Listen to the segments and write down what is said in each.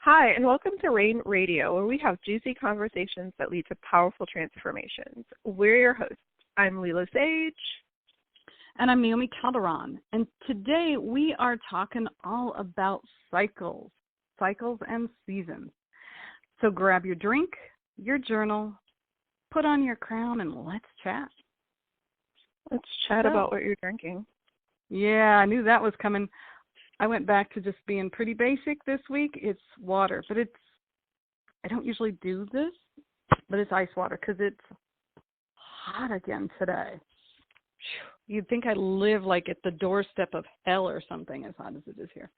Hi, and welcome to Rain Radio, where we have juicy conversations that lead to powerful transformations. We're your hosts. I'm Lila Sage. And I'm Naomi Calderon. And today we are talking all about cycles and seasons. So grab your drink, your journal, put on your crown, and let's chat. Let's chat about what you're drinking. Yeah, I knew that was coming. I went back to just being pretty basic this week. It's water, but I don't usually do this, but it's ice water because it's hot again today. You'd think I live like at the doorstep of hell or something, as hot as it is here.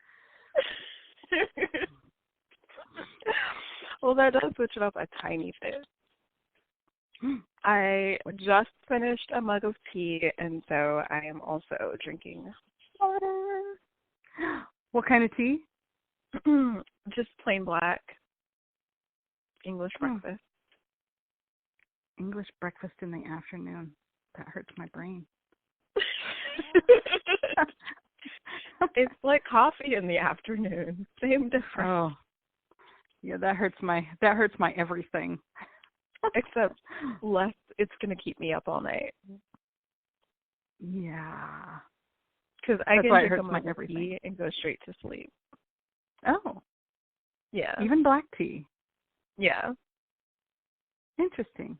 Well, that does switch it up a tiny bit. I just finished a mug of tea, and so I am also drinking water. What kind of tea? Just plain black. English breakfast. English breakfast in the afternoon. That hurts my brain. It's like coffee in the afternoon. Same difference. Oh, yeah, that hurts my everything. Except less. It's gonna keep me up all night. Yeah. Because I can drink a mug of tea and go straight to sleep. Oh. Yeah. Even black tea. Yeah. Interesting.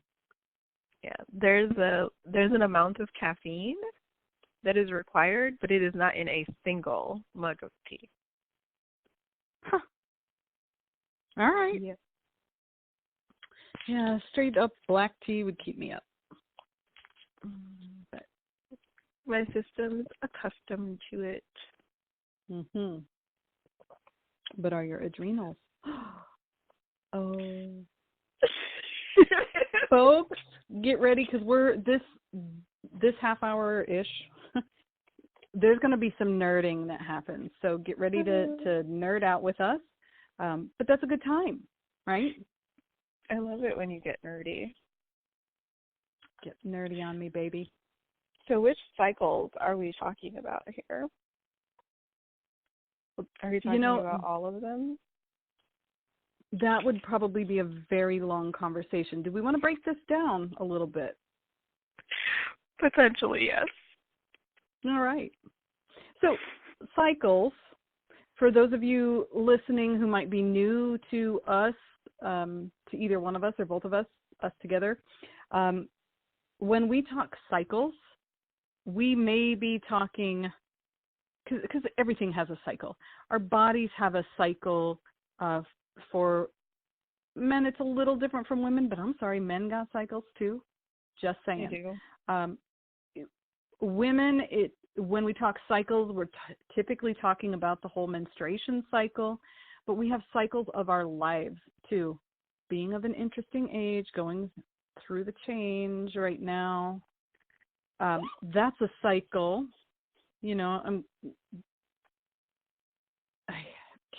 Yeah. There's an amount of caffeine that is required, but it is not in a single mug of tea. Huh. All right. Yeah. Yeah, straight up black tea would keep me up. But my system's accustomed to it. Mhm. But are your adrenals? Oh. Folks, get ready because we're this half hour ish. There's going to be some nerding that happens, so get ready to nerd out with us. But that's a good time, right? I love it when you get nerdy. Get nerdy on me, baby. So which cycles are we talking about here? Are we talking about all of them? That would probably be a very long conversation. Do we want to break this down a little bit? Potentially, yes. All right. So cycles, for those of you listening who might be new to us, to either one of us or both of us together, when we talk cycles, we may be talking, because everything has a cycle. Our bodies have a cycle. For men, it's a little different from women, but I'm sorry, men got cycles too. Just saying. You do. Women, when we talk cycles, we're typically talking about the whole menstruation cycle, but we have cycles of our lives too. Being of an interesting age, going through the change right now. That's a cycle. I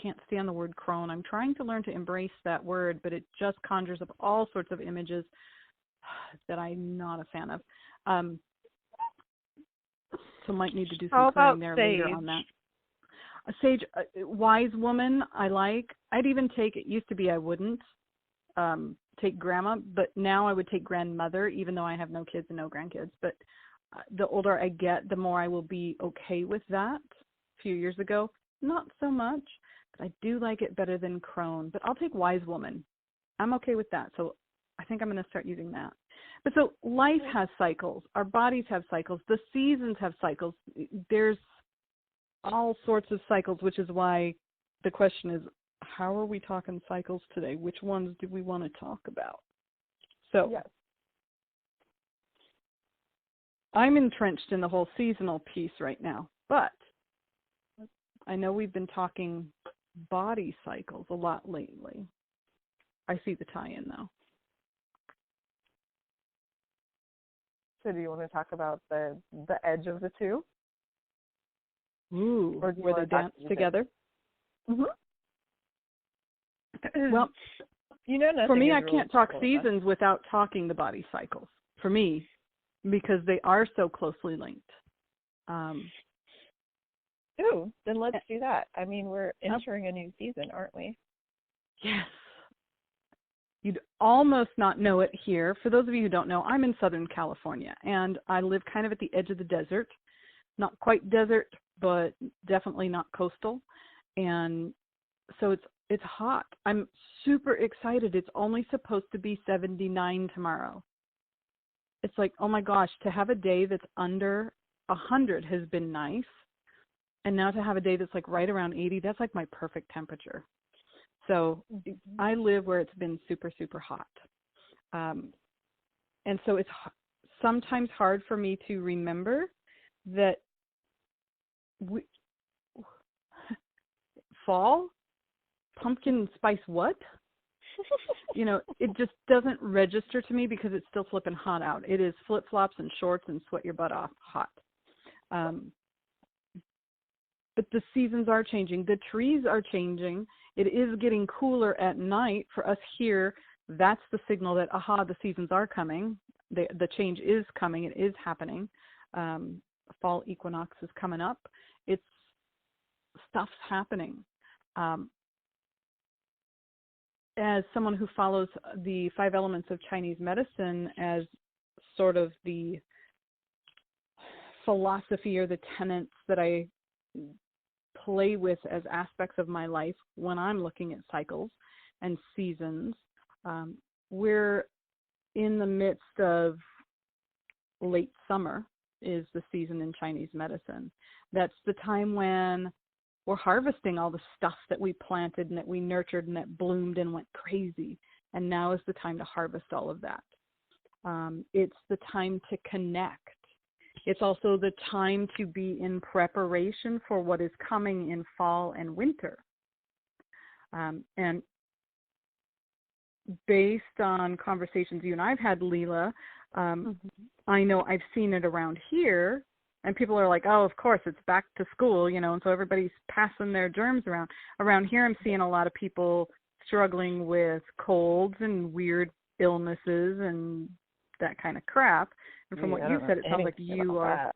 can't stand the word crone. I'm trying to learn to embrace that word, but it just conjures up all sorts of images that I'm not a fan of. So might need to do some clearing there later on that. A sage, wise woman, I like. I'd even take, it used to be I wouldn't take grandma, but now I would take grandmother, even though I have no kids and no grandkids. But the older I get, the more I will be okay with that. A few years ago, not so much. I do like it better than crone, but I'll take wise woman. I'm okay with that. So I think I'm going to start using that. But so life has cycles. Our bodies have cycles. The seasons have cycles. There's all sorts of cycles, which is why the question is, how are we talking cycles today? Which ones do we want to talk about? So yes. I'm entrenched in the whole seasonal piece right now, but I know we've been talking body cycles a lot lately. I see the tie-in though. So do you want to talk about the edge of the two? Ooh, where they dance together? Mm-hmm. Well, for me, I can't talk seasons without talking the body cycles. For me, because they are so closely linked. Ooh, then let's do that. I mean, we're entering a new season, aren't we? Yes. You'd almost not know it here. For those of you who don't know, I'm in Southern California, and I live kind of at the edge of the desert. Not quite desert, but definitely not coastal. And so it's hot. I'm super excited. It's only supposed to be 79 tomorrow. It's like, oh my gosh, to have a day that's under 100 has been nice. And now to have a day that's like right around 80, that's like my perfect temperature. So I live where it's been super, super hot. And so it's sometimes hard for me to remember that fall, pumpkin spice what? It just doesn't register to me because it's still flipping hot out. It is flip-flops and shorts and sweat your butt off hot. But the seasons are changing. The trees are changing. It is getting cooler at night. For us here, that's the signal that, the seasons are coming. The change is coming. It is happening. Fall equinox is coming up. Stuff's happening. As someone who follows the 5 elements of Chinese medicine as sort of the philosophy or the tenets that I play with as aspects of my life when I'm looking at cycles and seasons, we're in the midst of late summer is the season in Chinese medicine. That's the time when we're harvesting all the stuff that we planted and that we nurtured and that bloomed and went crazy. And now is the time to harvest all of that. It's the time to connect. It's also the time to be in preparation for what is coming in fall and winter. And based on conversations you and I've had, Lila, I know I've seen it around here. And people are like, oh, of course, it's back to school, and so everybody's passing their germs around. Around here, I'm seeing a lot of people struggling with colds and weird illnesses and that kind of crap. And from what you said, it sounds like you are.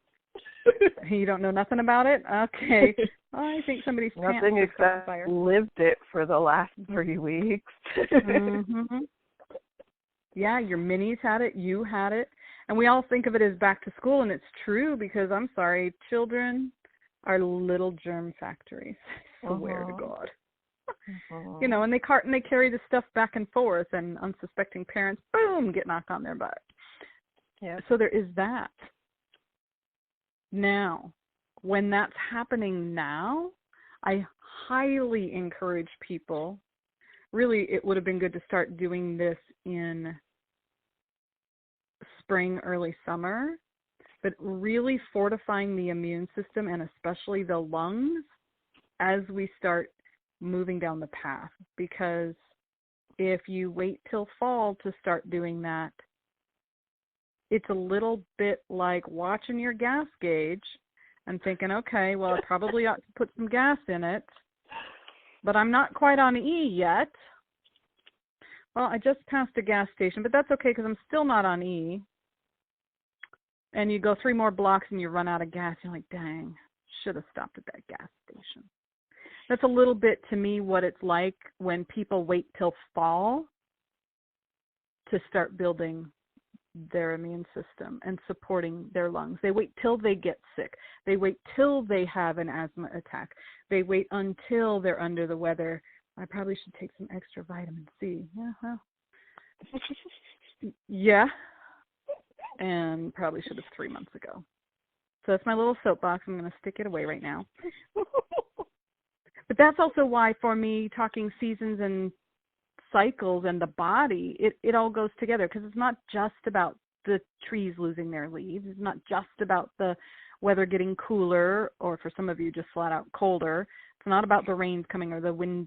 You don't know nothing about it? Okay. Well, I think somebody's nothing except fire. Lived it for the last 3 weeks. Yeah, your minis had it. You had it. And we all think of it as back to school, and it's true because, I'm sorry, children are little germ factories. I swear to God. And they carry the stuff back and forth, and unsuspecting parents, boom, get knocked on their butt. Yeah. So there is that. Now, when that's happening now, I highly encourage people. Really, it would have been good to start doing this in spring, early summer, but really fortifying the immune system and especially the lungs as we start moving down the path. Because if you wait till fall to start doing that, it's a little bit like watching your gas gauge and thinking, okay, well, I probably ought to put some gas in it, but I'm not quite on E yet. Well, I just passed a gas station, but that's okay because I'm still not on E. And you go 3 more blocks and you run out of gas. You're like, dang, should have stopped at that gas station. That's a little bit, to me, what it's like when people wait till fall to start building their immune system and supporting their lungs. They wait till they get sick. They wait till they have an asthma attack. They wait until they're under the weather. I probably should take some extra vitamin C. Yeah, well. Yeah. And probably should have 3 months ago. So that's my little soapbox. I'm going to stick it away right now. But that's also why, for me, talking seasons and cycles and the body, it all goes together, because it's not just about the trees losing their leaves. It's not just about the weather getting cooler, or for some of you, just flat out colder. It's not about the rains coming or the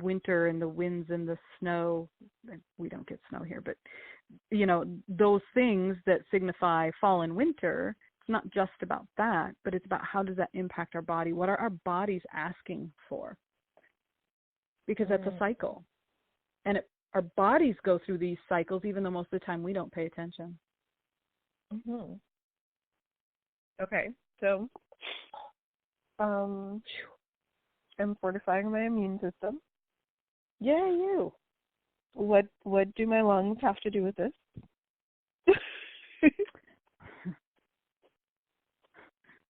winter and the winds and the snow. We don't get snow here, but those things that signify fall and winter. It's not just about that, but it's about how does that impact our body? What are our bodies asking for? Because that's a cycle. And our bodies go through these cycles, even though most of the time we don't pay attention. Mm-hmm. Okay, so I'm fortifying my immune system Yeah, you. What do my lungs have to do with this?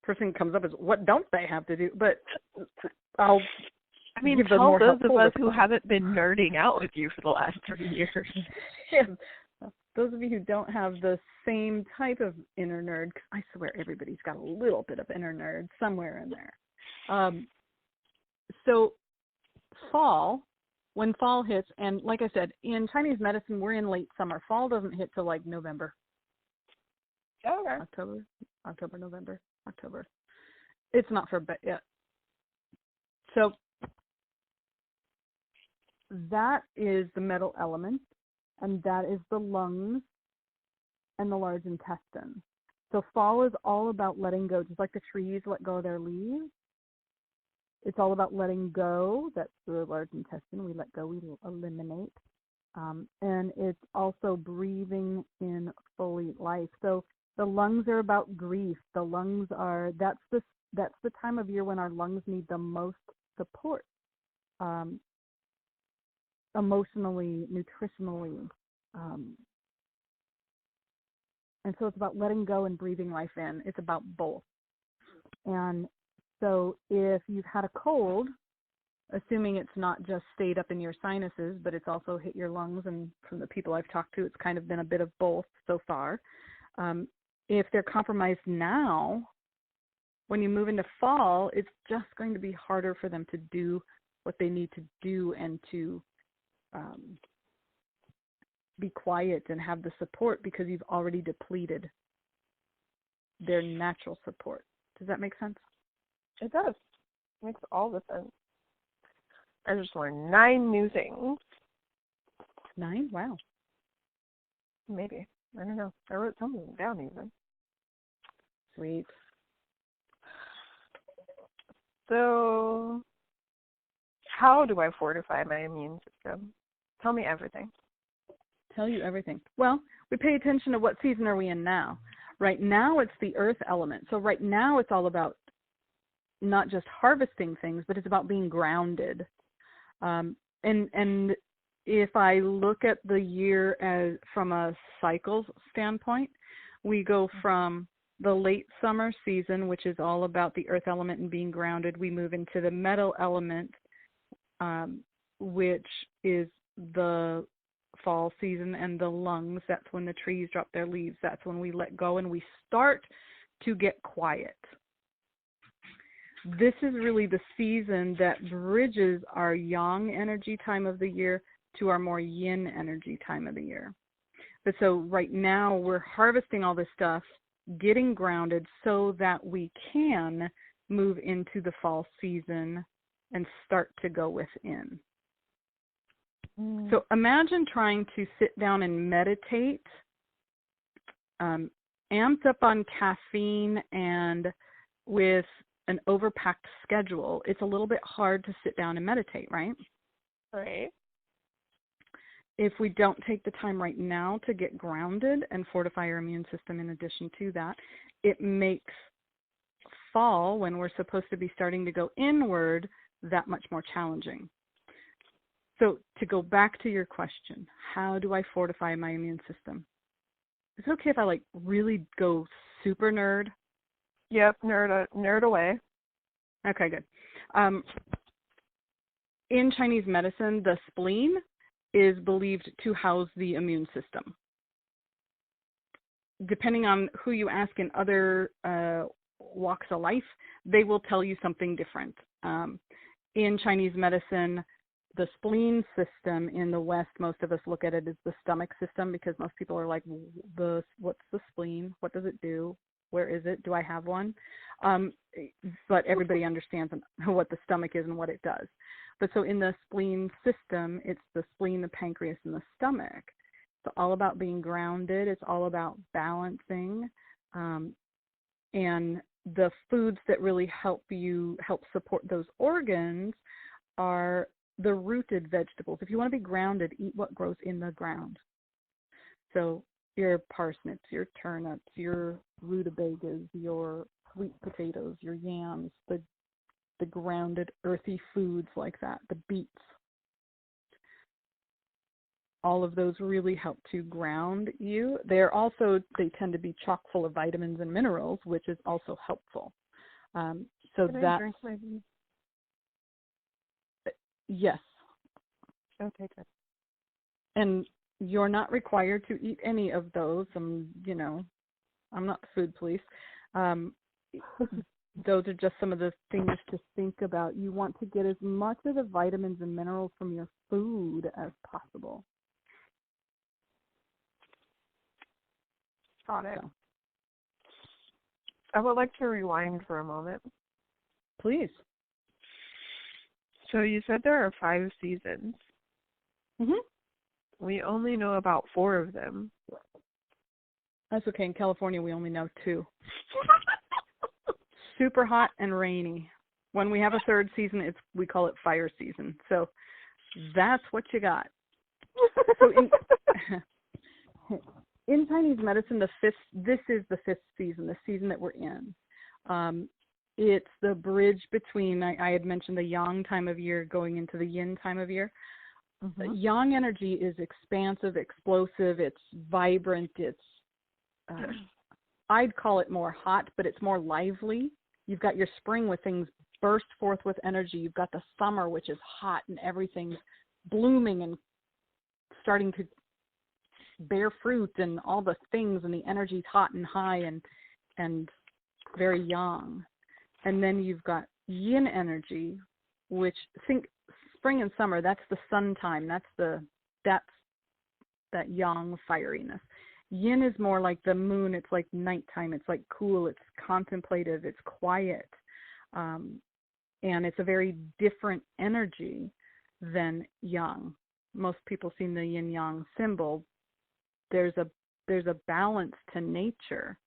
Person comes up as what don't they have to do? But I'll. I mean, tell those of us who haven't been nerding out with you for the last 3 years. Yeah. Those of you who don't have the same type of inner nerd, 'cause I swear everybody's got a little bit of inner nerd somewhere in there. So when fall hits, and like I said, in Chinese medicine, we're in late summer. Fall doesn't hit till like November. Okay. October, November, October. It's not for a bit yet. So that is the metal element, and that is the lungs and the large intestine. So fall is all about letting go, just like the trees let go of their leaves. It's all about letting go. That's the large intestine. We let go, we eliminate. And it's also breathing in fully life. So the lungs are about grief. The lungs are, that's the time of year when our lungs need the most support. Emotionally, nutritionally. And so it's about letting go and breathing life in. It's about both. And so if you've had a cold, assuming it's not just stayed up in your sinuses, but it's also hit your lungs, and from the people I've talked to, it's kind of been a bit of both so far. If they're compromised now, when you move into fall, it's just going to be harder for them to do what they need to do and to be quiet and have the support, because you've already depleted their natural support. Does that make sense? It does. It makes all the sense. I just learned 9 new things. 9? Wow. Maybe. I don't know. I wrote some of them down even. Sweet. So, how do I fortify my immune system? Tell me everything. Tell you everything. Well, we pay attention to what season are we in now. Right now, it's the earth element. So right now, it's all about not just harvesting things, but it's about being grounded. And if I look at the year as from a cycles standpoint, we go from the late summer season, which is all about the earth element and being grounded. We move into the metal element, which is the fall season, and the lungs. That's when the trees drop their leaves. That's when we let go and we start to get quiet. This is really the season that bridges our yang energy time of the year to our more yin energy time of the year. But so right now we're harvesting all this stuff, getting grounded so that we can move into the fall season and start to go within. So imagine trying to sit down and meditate, amped up on caffeine and with an overpacked schedule. It's a little bit hard to sit down and meditate, right? Right. If we don't take the time right now to get grounded and fortify our immune system in addition to that, it makes fall, when we're supposed to be starting to go inward, that much more challenging. So to go back to your question, how do I fortify my immune system? Is it okay if I really go super nerd? Yep, nerd away. Okay, good. In Chinese medicine, the spleen is believed to house the immune system. Depending on who you ask in other walks of life, they will tell you something different. In Chinese medicine, the spleen system in the West, most of us look at it as the stomach system, because most people are like, what's the spleen? What does it do? Where is it? Do I have one? But everybody understands what the stomach is and what it does. But so in the spleen system, it's the spleen, the pancreas, and the stomach. It's all about being grounded. It's all about balancing. And the foods that really help support those organs are the rooted vegetables. If you want to be grounded, eat what grows in the ground. So your parsnips, your turnips, your rutabagas, your sweet potatoes, your yams, the grounded earthy foods like that, the beets. all of those really help to ground you. They tend to be chock full of vitamins and minerals, which is also helpful. Can I drink my beef? Yes. Okay, good. And you're not required to eat any of those. I'm not the food police. Those are just some of the things to think about. You want to get as much of the vitamins and minerals from your food as possible. Got it. So. I would like to rewind for a moment. Please. So you said there are 5 seasons. Mhm. We only know about 4 of them. That's okay. In California, we only know 2. Super hot and rainy. When we have a 3rd season, we call it fire season. So that's what you got. So in Chinese medicine, this is the 5th season, the season that we're in. It's the bridge between, I had mentioned the yang time of year going into the yin time of year. Mm-hmm. Yang energy is expansive, explosive, it's vibrant, it's, I'd call it more hot, but it's more lively. You've got your spring where things burst forth with energy. You've got the summer, which is hot and everything's blooming and starting to bear fruit and all the things, and the energy's hot and high and very yang. And then you've got yin energy, which think spring and summer, that's the sun time. That's that yang fieriness. Yin is more like the moon. It's like nighttime. It's like cool. It's contemplative. It's quiet. And it's a very different energy than yang. Most people see the yin yang symbol. There's a balance to nature.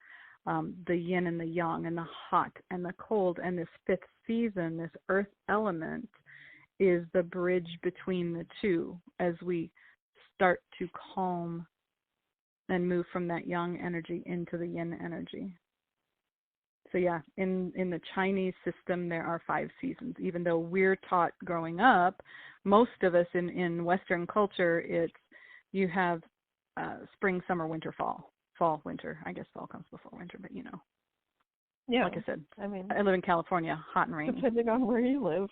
The yin and the yang and the hot and the cold, and this 5th season, this earth element, is the bridge between the two as we start to calm and move from that yang energy into the yin energy. So yeah, in the Chinese system, there are 5 seasons. Even though we're taught growing up, most of us in Western culture, you have spring, summer, winter, fall, winter. I guess fall comes before winter, but yeah. Like I said, I live in California, hot and rainy. Depending on where you live.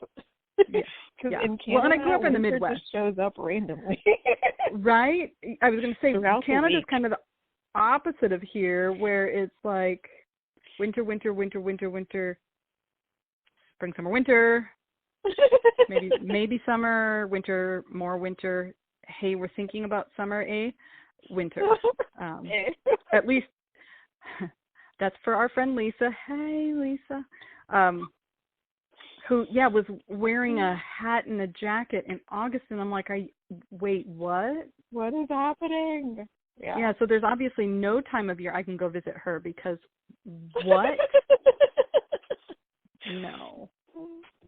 Yeah. Yeah. In Canada, and I grew up in the Midwest. Just shows up randomly. Right? I was going to say, Canada's kind of the opposite of here, where it's like winter, spring, summer, winter, maybe summer, winter, more winter. Hey, we're thinking about summer, winter. At least that's for our friend Lisa. Hey, Lisa. Who was wearing a hat and a jacket in August, and I'm like, wait, what? What is happening? Yeah, so there's obviously no time of year I can go visit her, because what? No.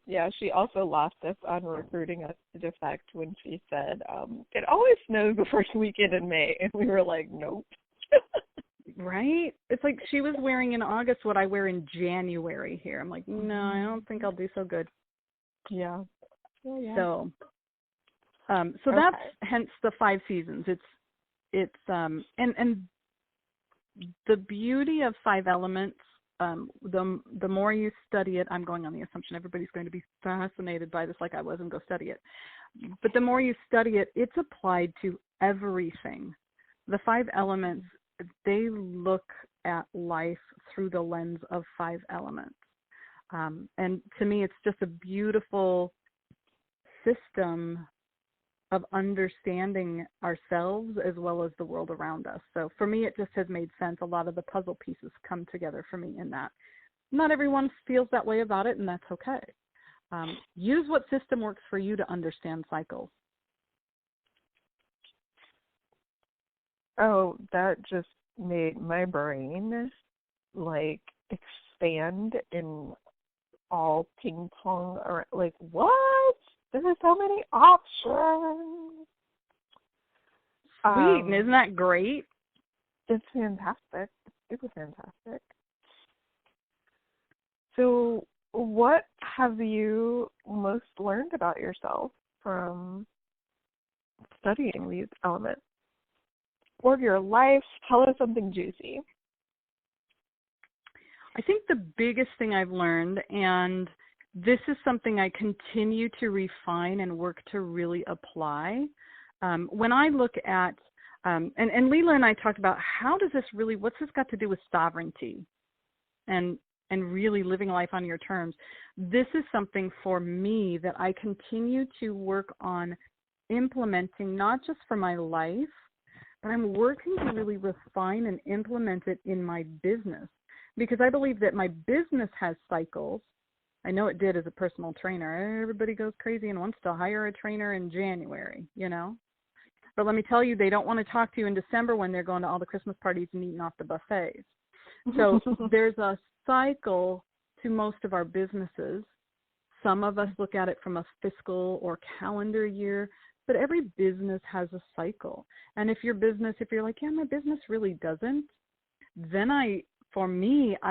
Yeah, she also lost us on recruiting us to defect when she said, it always snows the first weekend in May, and we were like, nope. Right? It's like she was wearing in August what I wear in January here. I'm like, no, I don't think I'll do so good. Yeah. Yeah. So that's hence the 5 seasons. It's and the beauty of 5 elements, the more you study it, I'm going on the assumption everybody's going to be fascinated by this like I was and go study it. But the more you study it, it's applied to everything. The 5 elements, they look at life through the lens of 5 elements. And to me, it's just a beautiful system of understanding ourselves as well as the world around us. So for me, it just has made sense. A lot of the puzzle pieces come together for me in that. Not everyone feels that way about it, and that's okay. Use what system works for you to understand cycles. Oh, that just made my brain like expand in all ping pong around. Like, what? There are so many options. Sweet, and isn't that great? It's fantastic. It's super fantastic. So, what have you most learned about yourself from studying these elements? Or your life? Tell us something juicy. I think the biggest thing I've learned, and this is something I continue to refine and work to really apply. When I look at, and Lila and I talked about what's this got to do with sovereignty and really living life on your terms. This is something for me that I continue to work on implementing, not just for my life, but I'm working to really refine and implement it in my business, because I believe that my business has cycles. I know it did as a personal trainer. Everybody goes crazy and wants to hire a trainer in January, But let me tell you, they don't want to talk to you in December when they're going to all the Christmas parties and eating off the buffets. So there's a cycle to most of our businesses. Some of us look at it from a fiscal or calendar year, but every business has a cycle. And if you're like, yeah, my business really doesn't, then I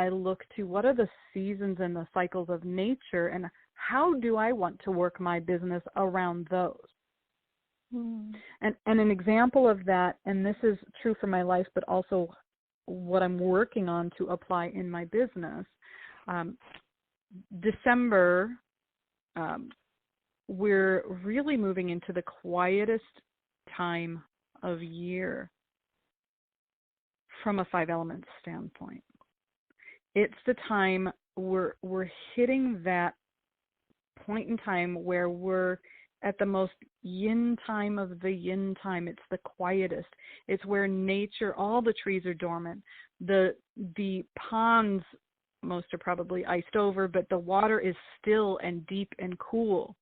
look to what are the seasons and the cycles of nature, and how do I want to work my business around those? And an example of that, and this is true for my life, but also what I'm working on to apply in my business. December, we're really moving into the quietest time of year from a 5 elements standpoint. It's the time we're hitting that point in time where we're at the most yin time of the yin time. It's the quietest. It's where nature, all the trees are dormant. The ponds, most are probably iced over, but the water is still and deep and cool.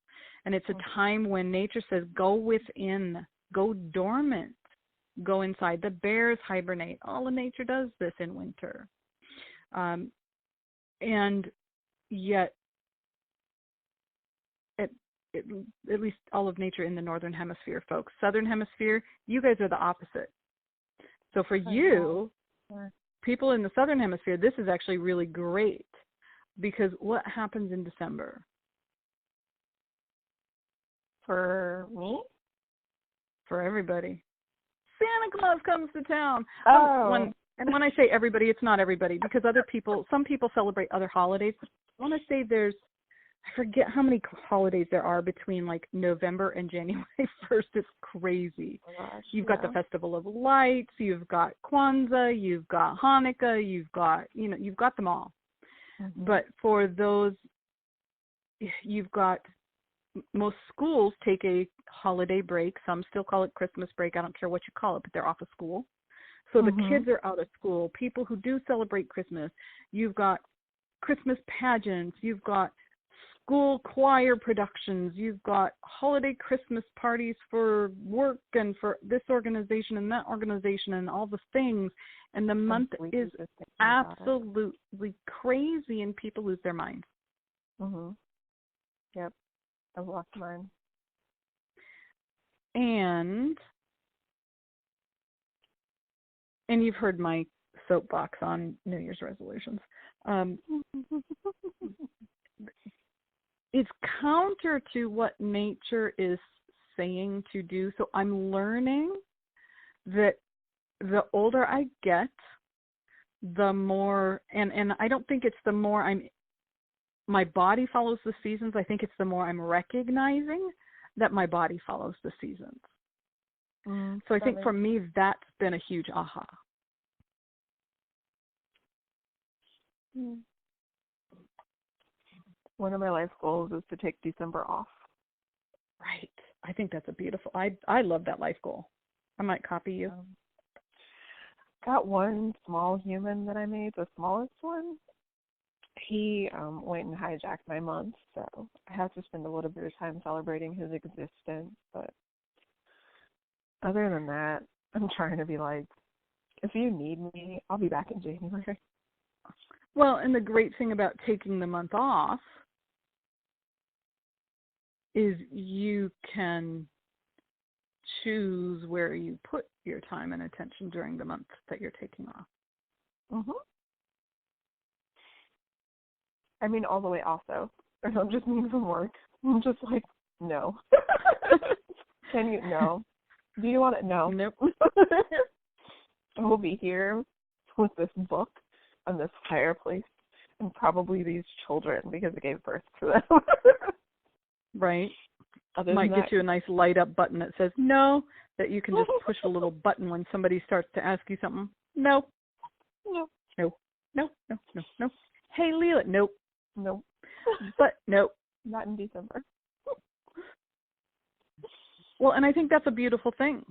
And it's a time when nature says, go within, go dormant, go inside. The bears hibernate. All of nature does this in winter. And yet, at least all of nature in the northern hemisphere, folks. Southern hemisphere, you guys are the opposite. So for you, people in the southern hemisphere, this is actually really great, because what happens in December? For me? For everybody. Santa Claus comes to town. Oh. When I say everybody, it's not everybody, because some people celebrate other holidays. I want to say I forget how many holidays there are between like November and January 1st. It's crazy. Oh gosh, you've got the Festival of Lights, you've got Kwanzaa, you've got Hanukkah, you've got them all. Mm-hmm. But for those, you've got, most schools take a holiday break. Some still call it Christmas break. I don't care what you call it, but they're off of school. So the kids are out of school. People who do celebrate Christmas, you've got Christmas pageants, you've got school choir productions, you've got holiday Christmas parties for work and for this organization and that organization and all the things. And the month is absolutely crazy, and people lose their minds. Yep. I've lost mine. And you've heard my soapbox on New Year's resolutions. It's counter to what nature is saying to do. So I'm learning that the older I get, the more, and I don't think it's the more my body follows the seasons. I think it's the more I'm recognizing that my body follows the seasons. So I think for me, that's been a huge aha. One of my life goals is to take December off. Right. I think that's a beautiful, I love that life goal. I might copy you. Got one small human that I made, the smallest one. He went and hijacked my month, so I have to spend a little bit of time celebrating his existence. But other than that, I'm trying to be like, if you need me, I'll be back in January. Well, and the great thing about taking the month off is you can choose where you put your time and attention during the month that you're taking off. I mean, all the way off, though. I don't just mean from work. I'm just like, no. Can you? No. Do you want to know? Nope. I will be here with this book on this fireplace and probably these children because I gave birth to them. Right. Other Might than get you a nice light up button that says no, that you can just push a little button when somebody starts to ask you something. No. No. No. No. No. No. No. Hey, Lila. Nope. No. But nope. Not in December. Well, and I think that's a beautiful thing.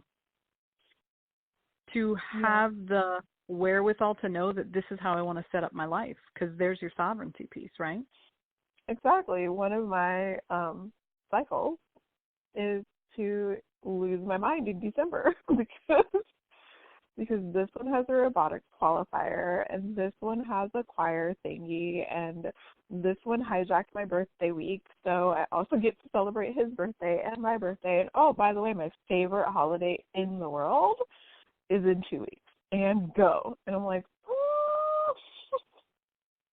To have the wherewithal to know that this is how I want to set up my life, because there's your sovereignty piece, right? Exactly. One of my cycles is to lose my mind in December because this one has a robotics qualifier and this one has a choir thingy and this one hijacked my birthday week, so I also get to celebrate his birthday and my birthday. And oh, by the way, my favorite holiday in the world is in 2 weeks. And go. And I'm like,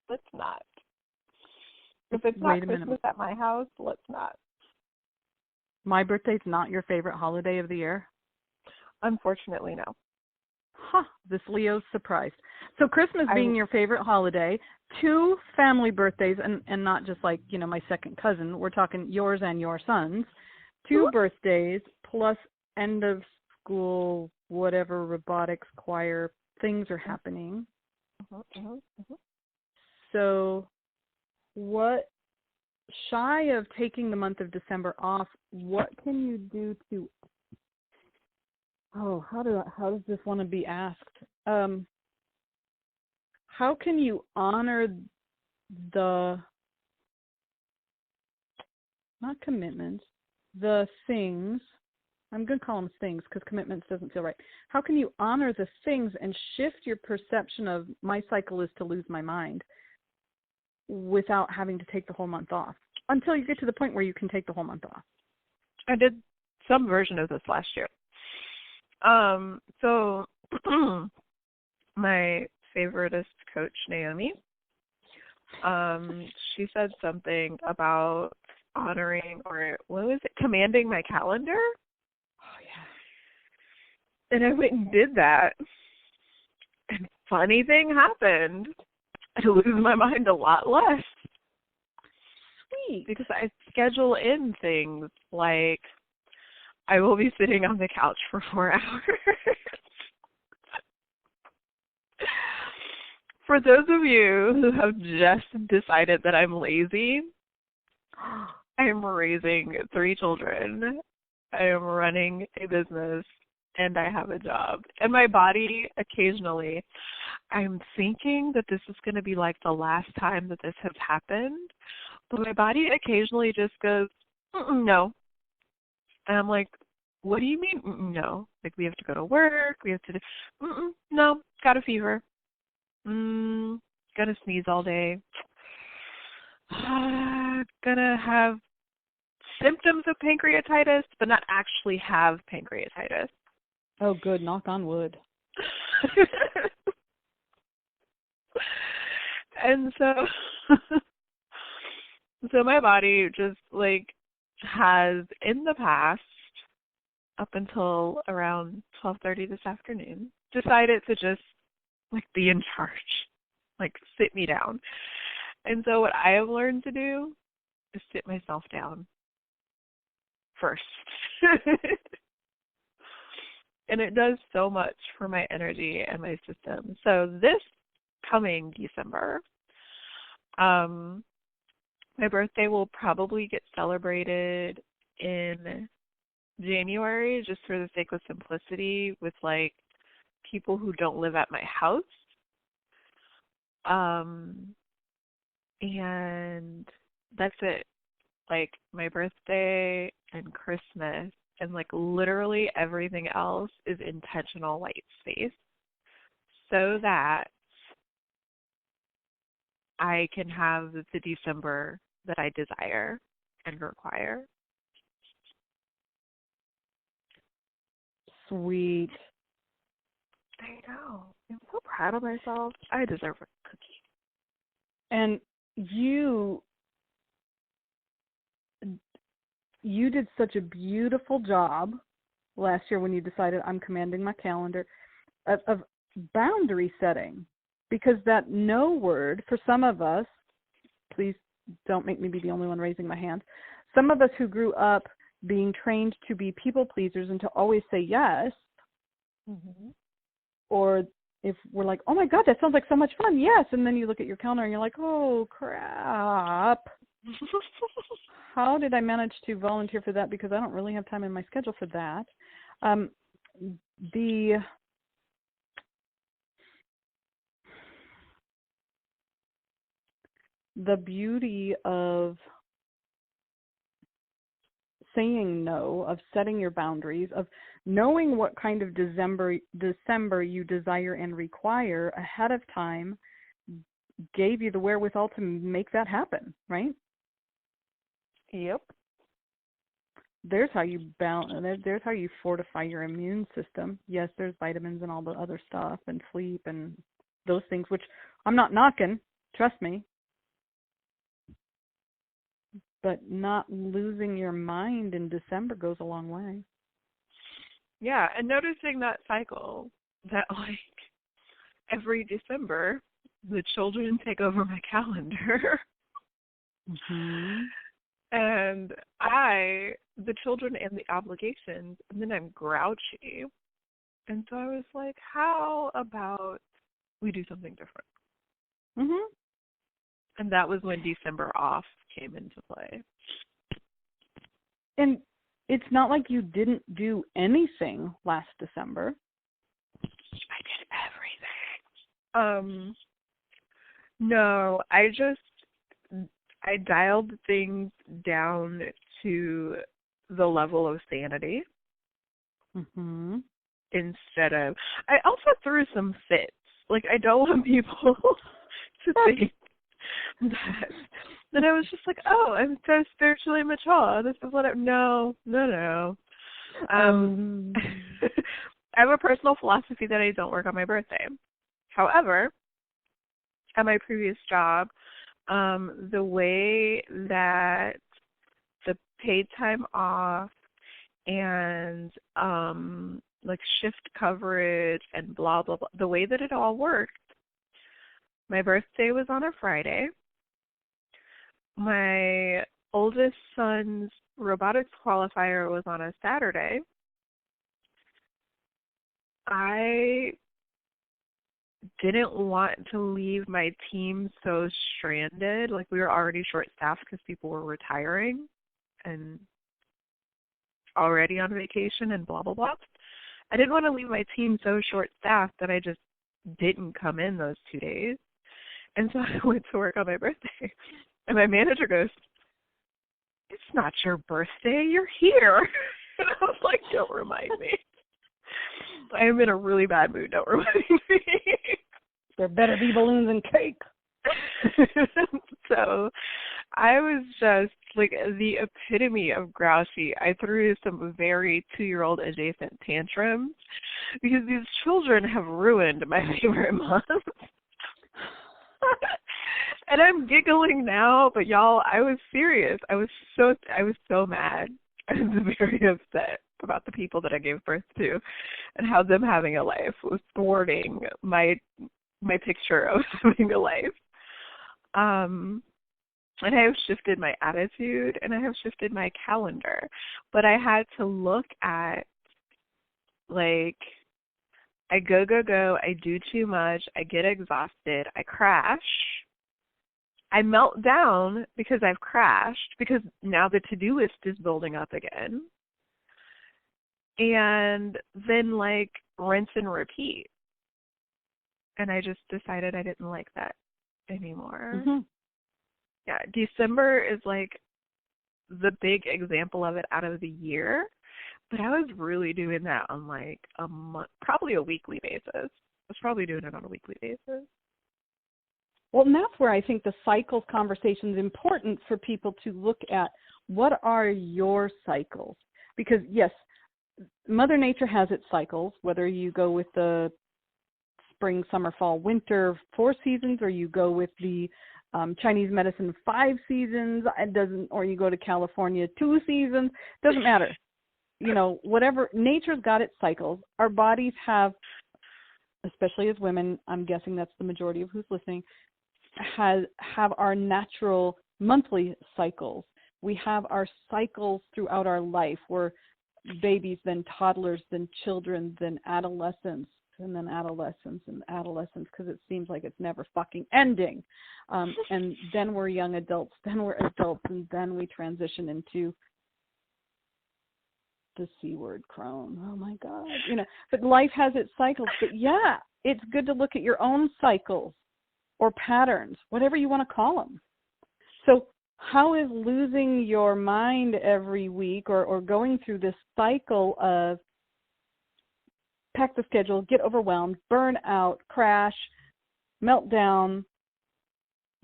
let's not. If it's not Christmas at my house, let's not. My birthday's not your favorite holiday of the year? Unfortunately, no. Huh, this Leo's surprised. So Christmas being your favorite holiday, 2 family birthdays, and not just like, my second cousin, we're talking yours and your son's, 2 birthdays plus end of school, whatever robotics choir things are happening. So what, shy of taking the month of December off, what can you do to, how does this want to be asked? How can you honor the, not commitments, the things, I'm going to call them things because commitments doesn't feel right. How can you honor the things and shift your perception of my cycle is to lose my mind without having to take the whole month off until you get to the point where you can take the whole month off? I did some version of this last year. So my favoriteest coach, Naomi, she said something about honoring, or what was it, commanding my calendar. Oh yeah. And I went and did that. And funny thing happened. I lose my mind a lot less. Sweet. Because I schedule in things like I will be sitting on the couch for 4 hours. For those of you who have just decided that I'm lazy, I am raising 3 children. I am running a business, and I have a job. And my body, occasionally, I'm thinking that this is going to be like the last time that this has happened. But my body occasionally just goes, no. And I'm like, what do you mean, no? Like, we have to go to work, we have to do, no, got a fever. Gonna sneeze all day. Gonna have symptoms of pancreatitis, but not actually have pancreatitis. Oh, good. Knock on wood. And so my body just has in the past, up until around 12:30 this afternoon, decided to just be in charge, sit me down. And so what I have learned to do is sit myself down first. And it does so much for my energy and my system. So this coming December, my birthday will probably get celebrated in January, just for the sake of simplicity, with people who don't live at my house. And that's it. My birthday and Christmas and literally everything else is intentional white space so that I can have the December that I desire and require. Sweet. I know. I'm so proud of myself. I deserve a cookie. And you did such a beautiful job last year when you decided I'm commanding my calendar of boundary setting, because that no word for some of us, please don't make me be the only one raising my hand. Some of us who grew up being trained to be people pleasers and to always say yes, or if we're like, oh my God, that sounds like so much fun, yes, and then you look at your calendar and you're like, oh crap, how did I manage to volunteer for that, because I don't really have time in my schedule for that. The beauty of saying no, of setting your boundaries, of knowing what kind of December you desire and require ahead of time gave you the wherewithal to make that happen, right? Yep. There's how you there's how you fortify your immune system. Yes, there's vitamins and all the other stuff and sleep and those things, which I'm not knocking, trust me. But not losing your mind in December goes a long way. Yeah, and noticing that cycle, that like every December, the children take over my calendar. And the children and the obligations, and then I'm grouchy. And so I was like, how about we do something different? And that was when December off came into play. And it's not like you didn't do anything last December. I did everything. No, I dialed things down to the level of sanity. Instead of, I also threw some fits. Like, I don't want people to think that I was just like, oh, I'm so spiritually mature. This is what No. I have a personal philosophy that I don't work on my birthday. However, at my previous job, the way that the paid time off and like shift coverage and blah, blah, blah, the way that it all worked, my birthday was on a Friday. My oldest son's robotics qualifier was on a Saturday. I didn't want to leave my team so stranded. Like, we were already short-staffed because people were retiring and already on vacation and blah, blah, blah. I didn't want to leave my team so short-staffed that I just didn't come in those 2 days. And so I went to work on my birthday. And my manager goes, it's not your birthday, you're here. And I was like, don't remind me. I am in a really bad mood, don't remind me. There better be balloons and cake. So I was just like the epitome of grouchy. I threw some very 2-year-old adjacent tantrums because these children have ruined my favorite month. And I'm giggling now, but y'all, I was serious. I was so mad. I was very upset about the people that I gave birth to and how them having a life was thwarting my picture of having a life. And I have shifted my attitude and I have shifted my calendar. But I had to look at, like, I go, I do too much, I get exhausted, I crash. I melt down because I've crashed, because now the to-do list is building up again. And then, like, rinse and repeat. And I just decided I didn't like that anymore. Yeah, December is, like, the big example of it out of the year. But I was really doing that on, like, a month, probably a weekly basis. I was probably doing it on a weekly basis. Well, and that's where I think the cycles conversation is important for people to look at. What are your cycles? Because, yes, Mother Nature has its cycles, whether you go with the spring, summer, fall, winter 4 seasons, or you go with the Chinese medicine 5 seasons, or you go to California 2 seasons, doesn't matter. whatever, nature's got its cycles. Our bodies have, especially as women, I'm guessing that's the majority of who's listening, have our natural monthly cycles. We have our cycles throughout our life. We're babies, then toddlers, then children, then adolescents, and then adolescence, because it seems like it's never fucking ending. And then we're young adults, then we're adults, and then we transition into the C word, crone. Oh my God. But life has its cycles. But yeah, it's good to look at your own cycles or patterns, whatever you want to call them. So how is losing your mind every week or going through this cycle of pack the schedule, get overwhelmed, burn out, crash, melt down,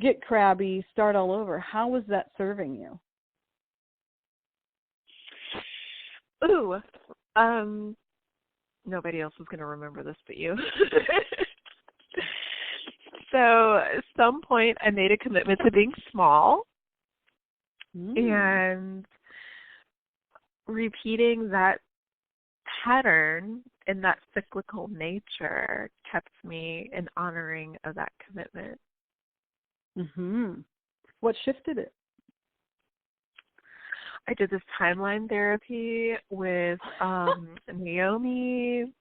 get crabby, start all over, how is that serving you? Ooh, nobody else is going to remember this but you. So at some point I made a commitment to being small, and repeating that pattern and that cyclical nature kept me in honoring of that commitment. What shifted it? I did this timeline therapy with Naomi,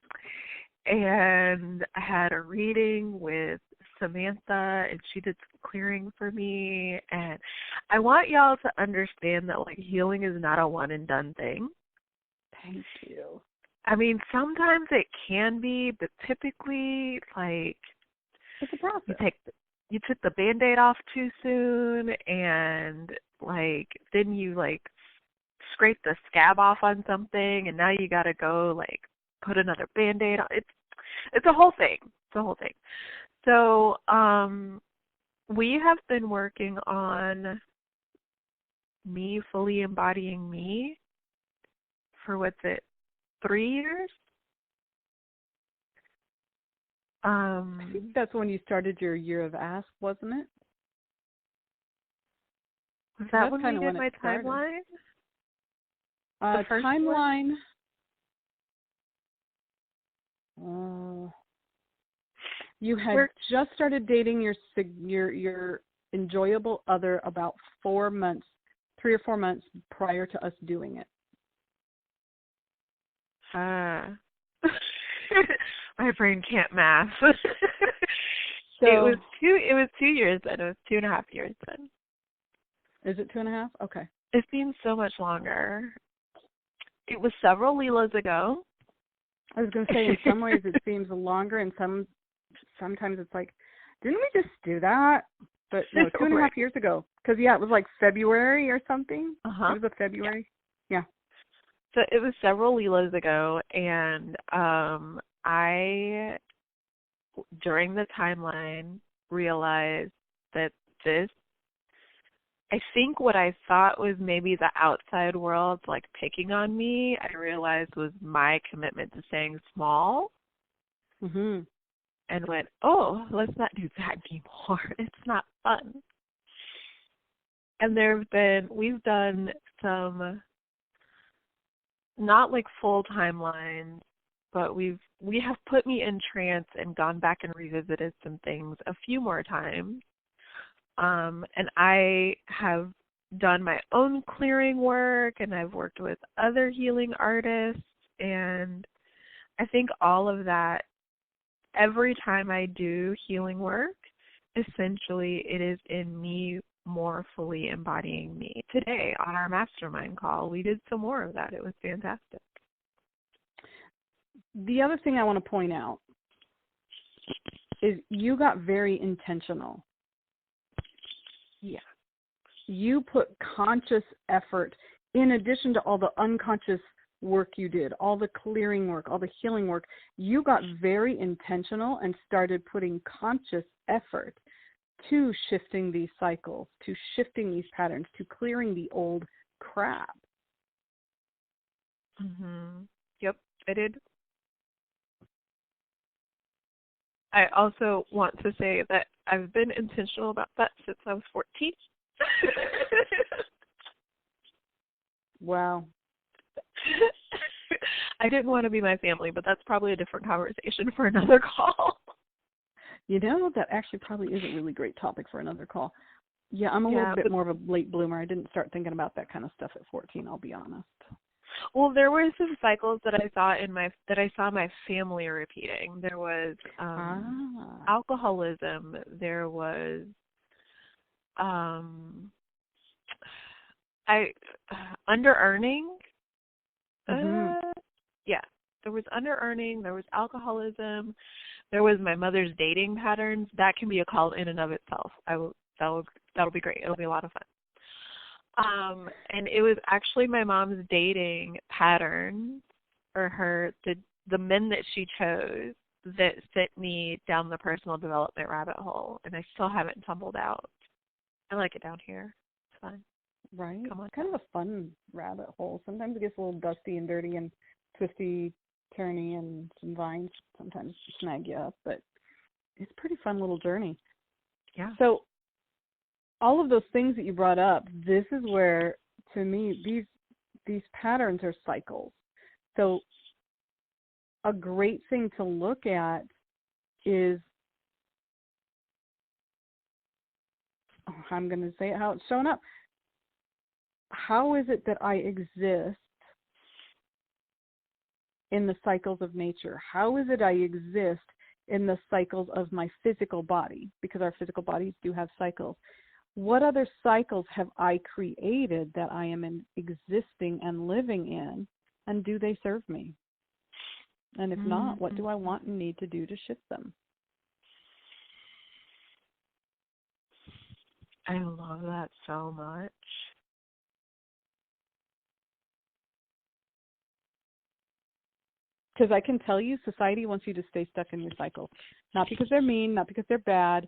and I had a reading with Samantha, and she did some clearing for me. And I want y'all to understand that, like, healing is not a one and done thing. Thank you. I mean, sometimes it can be, but typically, like, it's a process. You took the Band-Aid off too soon, and, like, then you, like, scrape the scab off on something, and now you got to go, like, put another Band-Aid on. It's a whole thing. It's a whole thing. So we have been working on me fully embodying me for 3 years? I think that's when you started your year of ask, wasn't it? Was that when we did my timeline? Timeline. You had just started dating your enjoyable other about 3 or 4 months prior to us doing it. My brain can't math. So it was 2 years then. It was 2.5 years then. Is it 2.5? Okay. It seems so much longer. It was several Lilas ago. I was going to say, in some ways it seems longer, and sometimes it's like, didn't we just do that? But no, 2.5 years ago. Because, yeah, it was like February or something. Uh-huh. It was a February. Yeah. So it was several Lilas ago, and I, during the timeline, realized that I think what I thought was maybe the outside world, like, picking on me, I realized was my commitment to staying small. Mm-hmm. And went, oh, let's not do that anymore. It's not fun. And we've done some, not like full timelines, but we have put me in trance and gone back and revisited some things a few more times. And I have done my own clearing work, and I've worked with other healing artists, and I think all of that, every time I do healing work, essentially it is in me more fully embodying me. Today on our mastermind call, we did some more of that. It was fantastic. The other thing I want to point out is you got very intentional. Yeah. You put conscious effort in addition to all the unconscious work you did, all the clearing work, all the healing work. You got very intentional and started putting conscious effort to shifting these cycles, to shifting these patterns, to clearing the old crap. Mm-hmm. Yep, I did. I also want to say that I've been intentional about that since I was 14. Wow. I didn't want to be my family, but that's probably a different conversation for another call. You know, that actually probably is a really great topic for another call. Yeah, I'm a little bit more of a late bloomer. I didn't start thinking about that kind of stuff at 14, I'll be honest. Well, there were some cycles that I saw my family repeating. There was alcoholism. There was under-earning. Yeah, there was under-earning. There was alcoholism. There was my mother's dating patterns. That can be a call in and of itself. That'll be great. It'll be a lot of fun. And it was actually my mom's dating pattern, or the men that she chose, that sent me down the personal development rabbit hole, and I still haven't tumbled out. I like it down here. It's fun. Right. Kind of a fun rabbit hole. Sometimes it gets a little dusty and dirty and twisty, turny, and some vines sometimes snag you up, but it's a pretty fun little journey. Yeah. So all of those things that you brought up, this is where, to me, these patterns are cycles. So a great thing to look at is, I'm going to say it how it's shown up. How is it that I exist in the cycles of nature? How is it I exist in the cycles of my physical body? Because our physical bodies do have cycles. What other cycles have I created that I am existing and living in, and do they serve me? And if not, what do I want and need to do to shift them? I love that so much. Because I can tell you, society wants you to stay stuck in your cycles. Not because they're mean, not because they're bad.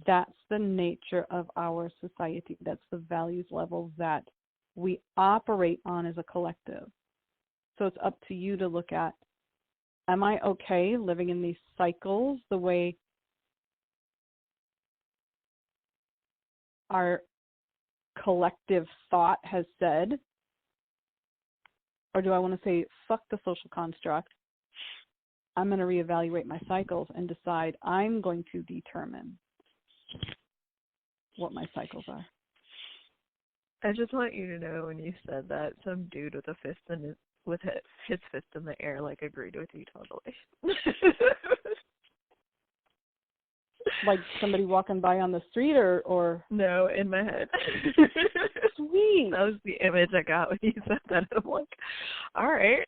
That's the nature of our society. That's the values level that we operate on as a collective. So it's up to you to look at, am I okay living in these cycles the way our collective thought has said? Or do I want to say, fuck the social construct? I'm going to reevaluate my cycles and decide I'm going to determine what my cycles are. I just want you to know, when you said that, some dude with his fist in the air, like, agreed with you totally. Like somebody walking by on the street, or no, in my head. Sweet. That was the image I got when you said that. I'm like, all right.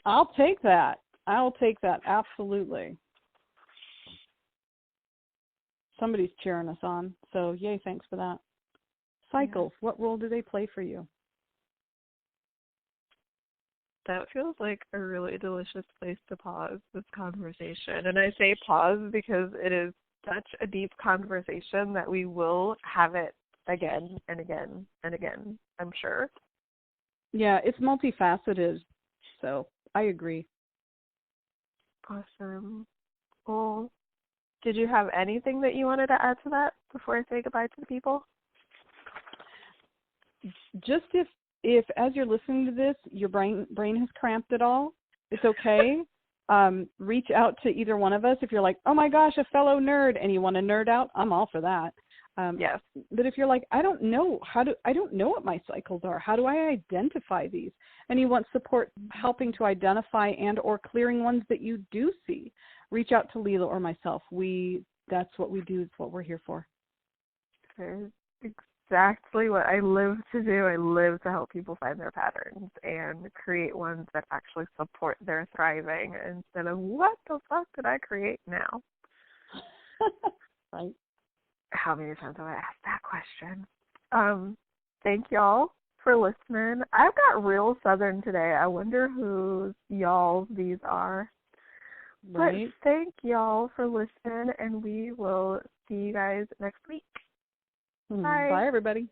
I'll take that. Absolutely. Somebody's cheering us on, so yay, thanks for that. Cycles, what role do they play for you? That feels like a really delicious place to pause this conversation. And I say pause because it is such a deep conversation that we will have it again and again and again, I'm sure. Yeah, it's multifaceted, so I agree. Awesome. Well, did you have anything that you wanted to add to that before I say goodbye to the people? Just if as you're listening to this, your brain has cramped at all, it's okay. Reach out to either one of us. If you're like, oh my gosh, a fellow nerd, and you want to nerd out, I'm all for that. Yes. But if you're like, I don't know what my cycles are. How do I identify these? And you want support helping to identify and or clearing ones that you do see, reach out to Lila or myself. That's what we do. It's what we're here for. Exactly what I live to do. I live to help people find their patterns and create ones that actually support their thriving instead of, what the fuck did I create now? Right. How many times have I asked that question? Thank y'all for listening. I've got real Southern today. I wonder whose y'all these are. Right. But thank y'all for listening, and we will see you guys next week. Bye, everybody.